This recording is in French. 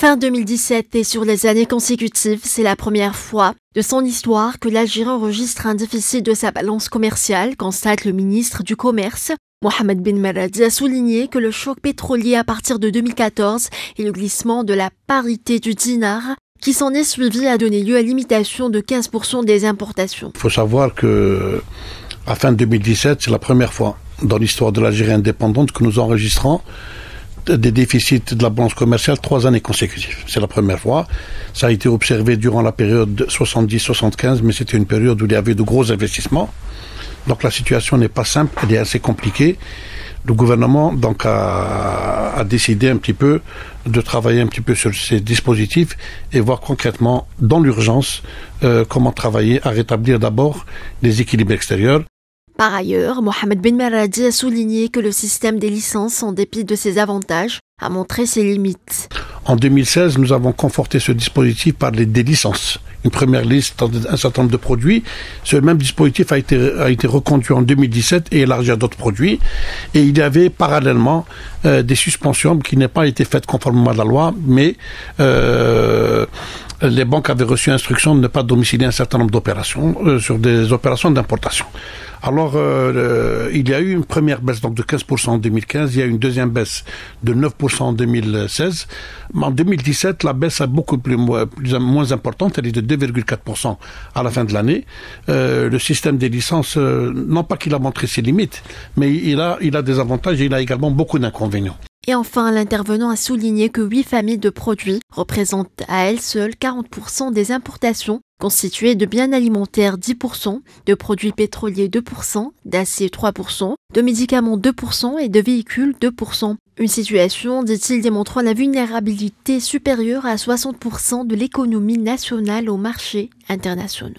Fin 2017 et sur les années consécutives, c'est la première fois de son histoire que l'Algérie enregistre un déficit de sa balance commerciale, constate le ministre du Commerce. Mohamed Ben Maradi a souligné que le choc pétrolier à partir de 2014 et le glissement de la parité du dinar qui s'en est suivi a donné lieu à l'imitation de 15% des importations. Il faut savoir que à fin 2017, c'est la première fois dans l'histoire de l'Algérie indépendante que nous enregistrons des déficits de la balance commerciale 3 années consécutives. C'est la première fois. Ça a été observé durant la période 70-75, mais c'était une période où il y avait de gros investissements. Donc la situation n'est pas simple, elle est assez compliquée. Le gouvernement donc a décidé un petit peu de travailler un petit peu sur ces dispositifs et voir concrètement dans l'urgence comment travailler à rétablir d'abord les équilibres extérieurs. Par ailleurs, Mohamed Ben Maradi a souligné que le système des licences, en dépit de ses avantages, a montré ses limites. En 2016, nous avons conforté ce dispositif par des licences. Une première liste d'un certain nombre de produits. Ce même dispositif a été reconduit en 2017 et élargi à d'autres produits. Et il y avait parallèlement des suspensions qui n'ont pas été faites conformément à la loi, mais les banques avaient reçu instruction de ne pas domicilier un certain nombre d'opérations sur des opérations d'importation. Alors, il y a eu une première baisse donc de 15% en 2015, il y a eu une deuxième baisse de 9% en 2016. Mais en 2017, la baisse est beaucoup moins importante, elle est de 2,4% à la fin de l'année. Le système des licences, non pas qu'il a montré ses limites, mais il a des avantages et il a également beaucoup d'inconvénients. Et enfin, l'intervenant a souligné que 8 familles de produits représentent à elles seules 40% des importations, constituées de biens alimentaires 10%, de produits pétroliers 2%, d'acier 3%, de médicaments 2% et de véhicules 2%. Une situation, dit-il, démontrant la vulnérabilité supérieure à 60% de l'économie nationale aux marchés internationaux.